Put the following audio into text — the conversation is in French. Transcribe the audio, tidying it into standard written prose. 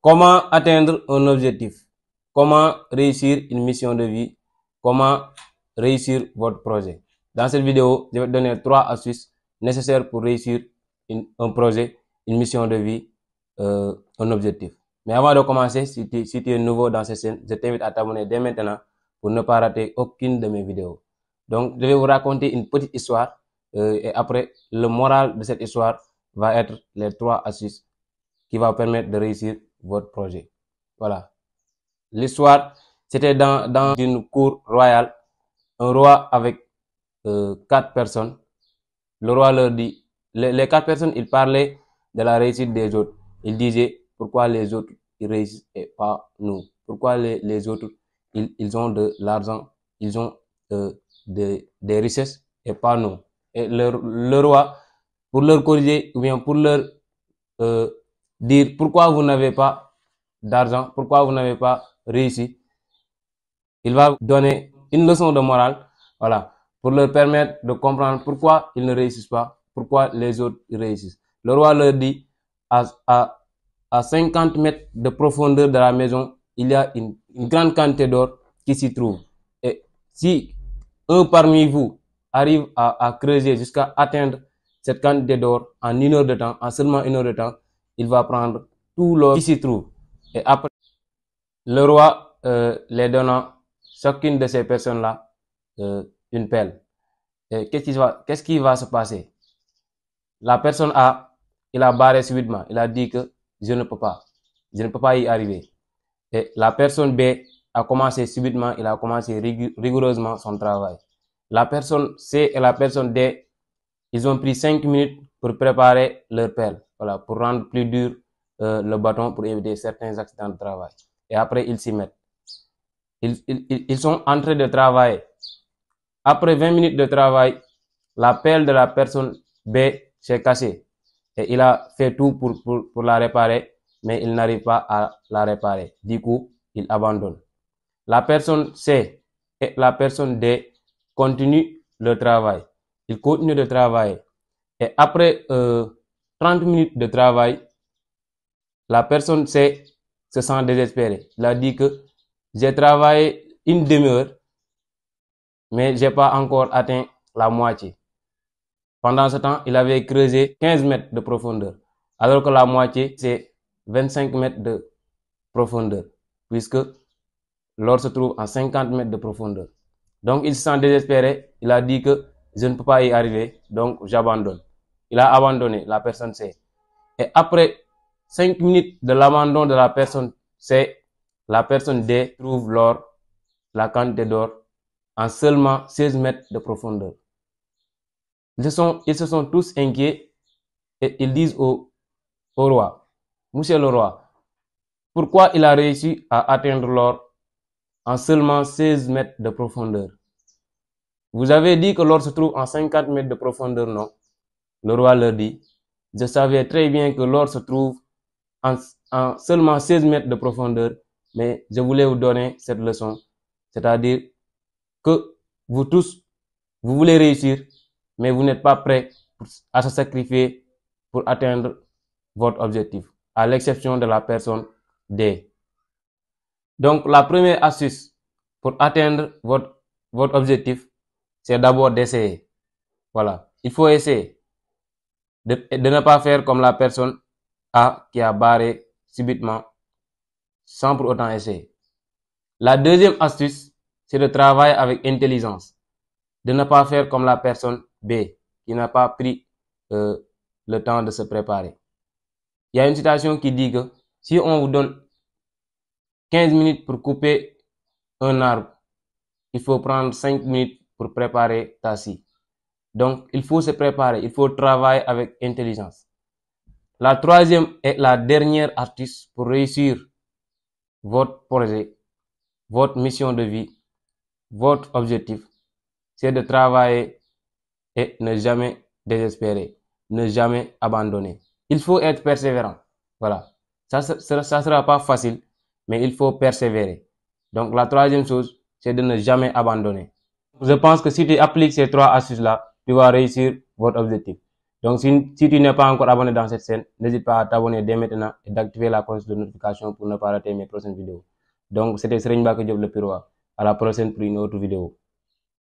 Comment atteindre un objectif? Comment réussir une mission de vie? Comment réussir votre projet? Dans cette vidéo, je vais te donner 3 astuces nécessaires pour réussir un projet, une mission de vie, un objectif. Mais avant de commencer, si tu es nouveau dans cette chaîne, je t'invite à t'abonner dès maintenant pour ne pas rater aucune de mes vidéos. Donc, je vais vous raconter une petite histoire et après, le moral de cette histoire va être les 3 astuces qui va permettre de réussir votre projet. Voilà. L'histoire, c'était dans une cour royale, un roi avec 4 personnes. Le roi leur dit, les 4 personnes, ils parlaient de la réussite des autres. Ils disaient, pourquoi les autres ils réussissent et pas nous? Pourquoi les autres, ils ont de l'argent, ils ont des richesses et pas nous? Et le roi, pour leur corriger, ou bien pour leur dire pourquoi vous n'avez pas d'argent, pourquoi vous n'avez pas réussi, il va donner une leçon de morale, voilà, pour leur permettre de comprendre pourquoi ils ne réussissent pas, pourquoi les autres réussissent. Le roi leur dit, à 50 mètres de profondeur de la maison, il y a une grande quantité d'or qui s'y trouve. Et si un parmi vous arrive à creuser jusqu'à atteindre cette quantité d'or en 1 heure de temps, en seulement 1 heure de temps, il va prendre tout l'or qui s'y trouve. Et après, le roi les donnant chacune de ces personnes-là une pelle. Et qu'est-ce qui va se passer? La personne A, il a barré subitement. Il a dit que je ne peux pas y arriver. Et la personne B a commencé subitement, il a commencé rigoureusement son travail. La personne C et la personne D, ils ont pris 5 minutes pour préparer leur pelle, voilà, pour rendre plus dur le bâton, pour éviter certains accidents de travail. Et après, ils s'y mettent. Ils sont en train de travailler. Après 20 minutes de travail, la pelle de la personne B s'est cassée. Et il a fait tout pour la réparer, mais il n'arrive pas à la réparer. Du coup, il abandonne. La personne C et la personne D continuent le travail. Ils continuent de travailler. Et après 30 minutes de travail, la personne C se sent désespérée. Il a dit que j'ai travaillé une demi-heure, mais j'ai pas encore atteint la moitié. Pendant ce temps, il avait creusé 15 mètres de profondeur, alors que la moitié, c'est 25 mètres de profondeur, puisque l'or se trouve à 50 mètres de profondeur. Donc, il se sent désespéré. Il a dit que je ne peux pas y arriver, donc j'abandonne. Il a abandonné, la personne C. Et après 5 minutes de l'abandon de la personne C, la personne D trouve l'or, la quantité d'or, en seulement 16 mètres de profondeur. Ils se sont tous inquiets et ils disent au roi, Monsieur le roi, pourquoi il a réussi à atteindre l'or en seulement 16 mètres de profondeur? Vous avez dit que l'or se trouve en 50 mètres de profondeur, non? Le roi leur dit, je savais très bien que l'or se trouve en seulement 16 mètres de profondeur, mais je voulais vous donner cette leçon, c'est-à-dire que vous tous, vous voulez réussir, mais vous n'êtes pas prêts à se sacrifier pour atteindre votre objectif, à l'exception de la personne D. Donc, la première astuce pour atteindre votre objectif, c'est d'abord d'essayer. Voilà, il faut essayer de ne pas faire comme la personne A qui a barré subitement sans pour autant essayer. La deuxième astuce, c'est de travailler avec intelligence, de ne pas faire comme la personne B qui n'a pas pris le temps de se préparer. Il y a une citation qui dit que si on vous donne 15 minutes pour couper un arbre, il faut prendre 5 minutes pour préparer ta scie. Donc, il faut se préparer, il faut travailler avec intelligence. La troisième et la dernière astuce pour réussir votre projet, votre mission de vie, votre objectif, c'est de travailler et ne jamais désespérer, ne jamais abandonner. Il faut être persévérant. Voilà. Ça sera pas facile, mais il faut persévérer. Donc, la troisième chose, c'est de ne jamais abandonner. Je pense que si tu appliques ces 3 astuces-là, tu vas réussir votre objectif. Donc si tu n'es pas encore abonné dans cette chaîne, n'hésite pas à t'abonner dès maintenant et d'activer la cloche de notification pour ne pas rater mes prochaines vidéos. Donc c'était Serigne Mbacké Diop le Piroa. À la prochaine pour une autre vidéo.